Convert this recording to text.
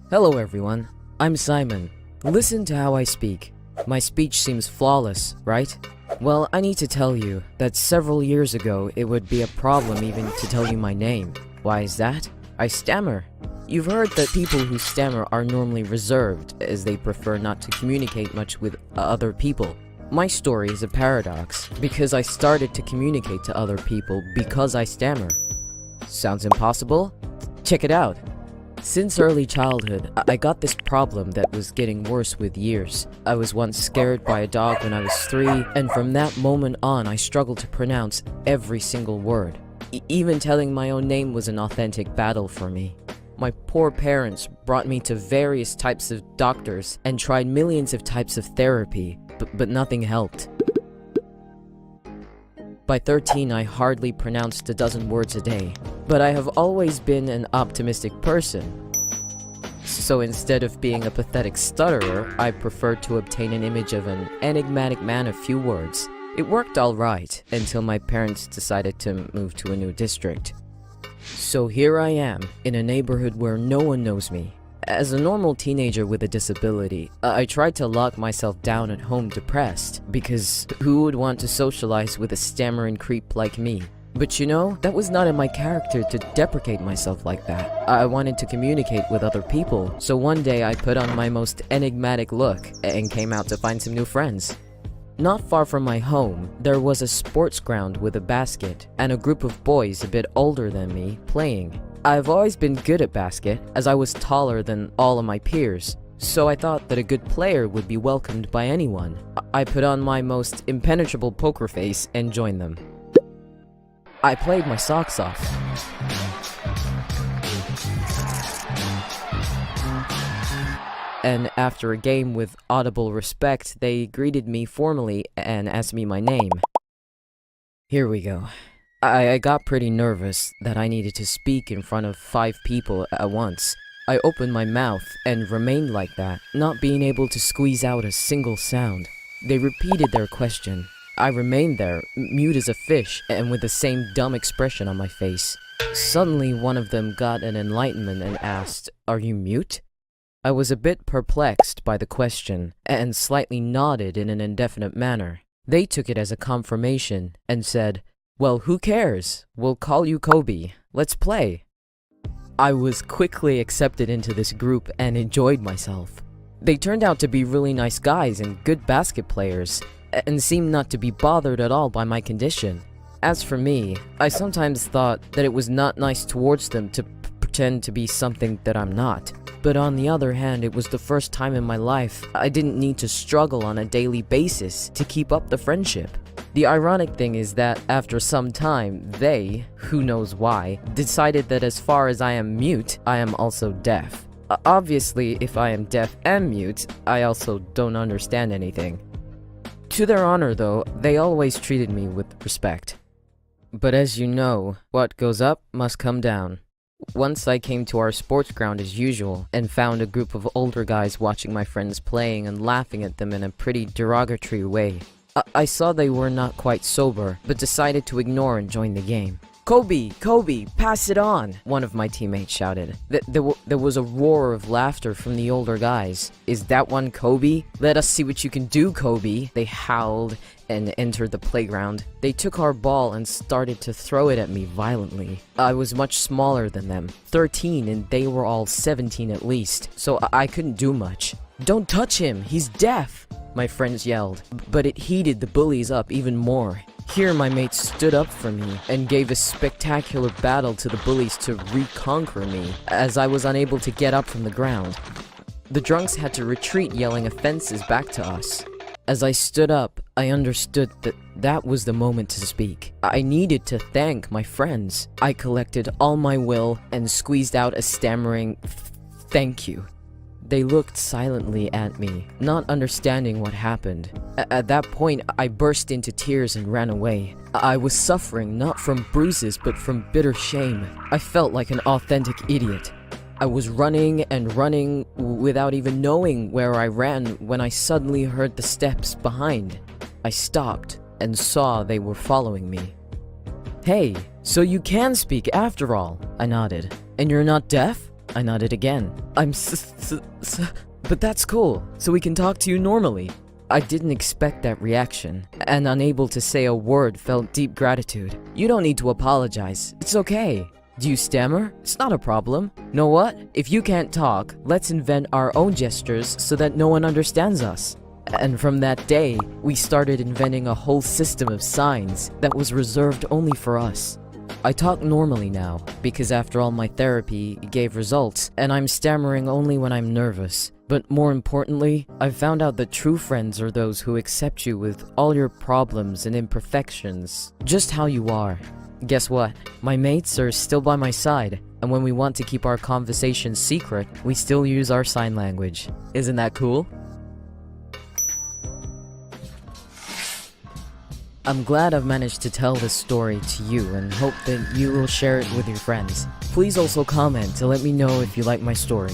Hello everyone, I'm Simon. Listen to how I speak. My speech seems flawless, right? Well, I need to tell you that several years ago it would be a problem even to tell you my name. Why is that? I stammer. You've heard that people who stammer are normally reserved, as they prefer not to communicate much with other people. My story is a paradox, because I started to communicate to other people because I stammer. Sounds impossible? Check it out. Since early childhood, I got this problem that was getting worse with years. I was once scared by a dog when I was 3, and from that moment on I struggled to pronounce every single word. Even telling my own name was an authentic battle for me. My poor parents brought me to various types of doctors and tried millions of types of therapy, but nothing helped. By 13, I hardly pronounced a dozen words a day, but I have always been an optimistic person. So instead of being a pathetic stutterer, I preferred to obtain an image of an enigmatic man of few words. It worked alright, until my parents decided to move to a new district. So here I am, in a neighborhood where no one knows me. As a normal teenager with a disability, I tried to lock myself down at home depressed, because who would want to socialize with a stammering creep like me? But you know, that was not in my character to deprecate myself like that. I wanted to communicate with other people, so one day I put on my most enigmatic look and came out to find some new friends. Not far from my home, there was a sports ground with a basket, and a group of boys a bit older than me playing. I've always been good at basket, as I was taller than all of my peers, so I thought that a good player would be welcomed by anyone. I put on my most impenetrable poker face and joined them. I played my socks off. And after a game with audible respect, they greeted me formally and asked me my name. Here we go. I got pretty nervous that I needed to speak in front of 5 people at once. I opened my mouth and remained like that, not being able to squeeze out a single sound. They repeated their question. I remained there, mute as a fish, and with the same dumb expression on my face. Suddenly, one of them got an enlightenment and asked, "Are you mute?" I was a bit perplexed by the question, and slightly nodded in an indefinite manner. They took it as a confirmation, and said, "Well, who cares? We'll call you Kobe. Let's play." I was quickly accepted into this group and enjoyed myself. They turned out to be really nice guys and good basket players, and seemed not to be bothered at all by my condition. As for me, I sometimes thought that it was not nice towards them to pretend to be something that I'm not. But on the other hand, it was the first time in my life I didn't need to struggle on a daily basis to keep up the friendship. The ironic thing is that after some time, they, who knows why, decided that as far as I am mute, I am also deaf. Obviously, if I am deaf and mute, I also don't understand anything. To their honor though, they always treated me with respect. But as you know, what goes up must come down. Once I came to our sports ground as usual, and found a group of older guys watching my friends playing and laughing at them in a pretty derogatory way. I saw they were not quite sober, but decided to ignore and join the game. "Kobe! Kobe! Pass it on!" one of my teammates shouted. There was a roar of laughter from the older guys. "Is that one Kobe? Let us see what you can do, Kobe!" They howled and entered the playground. They took our ball and started to throw it at me violently. I was much smaller than them, 13, and they were all 17 at least, so I couldn't do much. "Don't touch him! He's deaf!" my friends yelled, but it heated the bullies up even more. Here my mates stood up for me and gave a spectacular battle to the bullies to reconquer me, as I was unable to get up from the ground. The drunks had to retreat, yelling offenses back to us. As I stood up, I understood that that was the moment to speak. I needed to thank my friends. I collected all my will and squeezed out a stammering "thank you." They looked silently at me, not understanding what happened. At that point, I burst into tears and ran away. I was suffering not from bruises, but from bitter shame. I felt like an authentic idiot. I was running and running without even knowing where I ran when I suddenly heard the steps behind. I stopped and saw they were following me. "Hey, so you can speak after all," I nodded. "And you're not deaf?" I nodded again. But that's cool, so we can talk to you normally. I didn't expect that reaction, and unable to say a word felt deep gratitude. You don't need to apologize, it's okay. Do you stammer? It's not a problem. Know what? If you can't talk, let's invent our own gestures so that no one understands us. And from that day, we started inventing a whole system of signs that was reserved only for us. I talk normally now, because after all my therapy gave results, and I'm stammering only when I'm nervous. But more importantly, I've found out that true friends are those who accept you with all your problems and imperfections, just how you are. Guess what? My mates are still by my side, and when we want to keep our conversations secret, we still use our sign language. Isn't that cool? I'm glad I've managed to tell this story to you and hope that you will share it with your friends. Please also comment to let me know if you like my story.